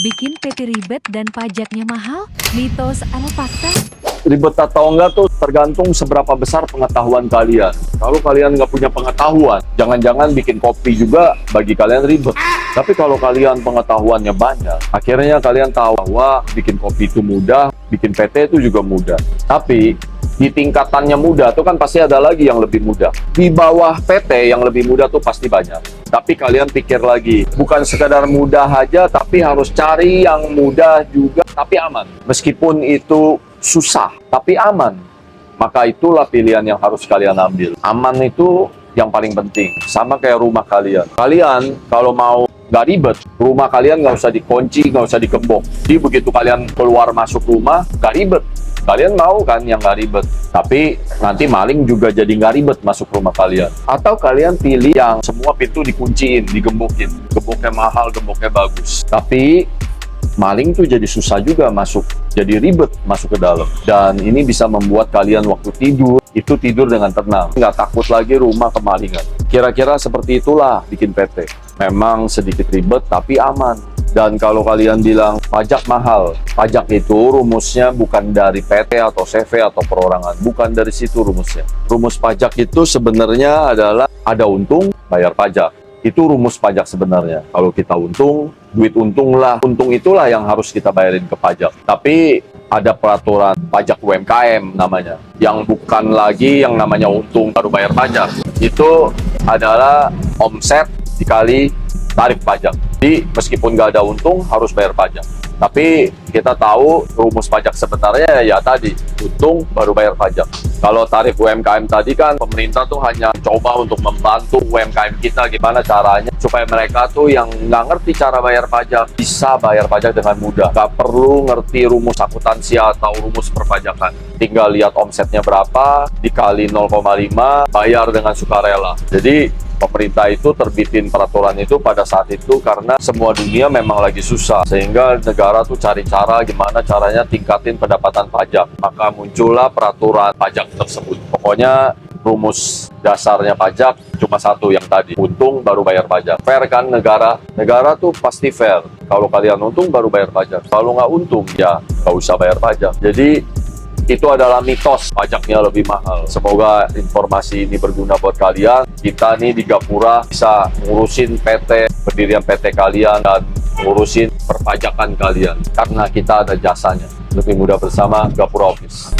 Bikin PT ribet dan pajaknya mahal? Mitos atau fakta? Ribet atau enggak tuh tergantung seberapa besar pengetahuan kalian. Kalau kalian nggak punya pengetahuan, jangan-jangan bikin kopi juga bagi kalian ribet. Tapi kalau kalian pengetahuannya banyak, akhirnya kalian tahu bahwa bikin kopi itu mudah, bikin PT itu juga mudah. Tapi di tingkatannya mudah tuh kan pasti ada lagi yang lebih mudah. Di bawah PT yang lebih mudah tuh pasti banyak. Tapi kalian pikir lagi, bukan sekadar mudah aja, tapi harus cari yang mudah juga, tapi aman. Meskipun itu susah, tapi aman. Maka itulah pilihan yang harus kalian ambil. Aman itu yang paling penting. Sama kayak rumah kalian. Kalian kalau mau nggak ribet, rumah kalian nggak usah dikunci, nggak usah digembok. Jadi begitu kalian keluar masuk rumah, nggak ribet. Kalian mau kan yang nggak ribet, tapi nanti maling juga jadi nggak ribet masuk rumah kalian. Atau kalian pilih yang semua pintu dikunciin, digembokin. Gemboknya mahal, gemboknya bagus. Tapi maling tuh jadi susah juga masuk, jadi ribet masuk ke dalam. Dan ini bisa membuat kalian waktu tidur, itu tidur dengan tenang. Nggak takut lagi rumah kemalingan. Kira-kira seperti itulah bikin PT. Memang sedikit ribet, tapi aman. Dan kalau kalian bilang pajak mahal, pajak itu rumusnya bukan dari PT atau CV atau perorangan. Bukan dari situ rumusnya. Rumus pajak itu sebenarnya adalah ada untung, bayar pajak. Itu rumus pajak sebenarnya. Kalau kita untung, duit untung lah. Untung itulah yang harus kita bayarin ke pajak. Tapi ada peraturan pajak UMKM namanya. Yang bukan lagi yang namanya untung baru bayar pajak. Itu adalah omset dikali tarif pajak. Jadi meskipun nggak ada untung harus bayar pajak. Tapi kita tahu rumus pajak sebenarnya ya tadi, untung baru bayar pajak. Kalau tarif UMKM tadi kan pemerintah tuh hanya coba untuk membantu UMKM kita gimana caranya supaya mereka tuh yang nggak ngerti cara bayar pajak bisa bayar pajak dengan mudah. Nggak perlu ngerti rumus akuntansi atau rumus perpajakan. Tinggal lihat omsetnya berapa, dikali 0,5, bayar dengan sukarela. Jadi pemerintah itu terbitin peraturan itu pada saat itu karena semua dunia memang lagi susah. Sehingga negara tuh cari cara gimana caranya tingkatin pendapatan pajak. Maka muncullah peraturan pajak tersebut. Pokoknya rumus dasarnya pajak cuma satu yang tadi. Untung baru bayar pajak. Fair kan negara? Negara tuh pasti fair. Kalau kalian untung baru bayar pajak. Kalau nggak untung ya nggak usah bayar pajak. Jadi itu adalah mitos pajaknya lebih mahal. Semoga informasi ini berguna buat kalian. Kita nih di Gapura bisa ngurusin PT, pendirian PT kalian, dan ngurusin perpajakan kalian. Karena kita ada jasanya. Lebih mudah bersama Gapura Office.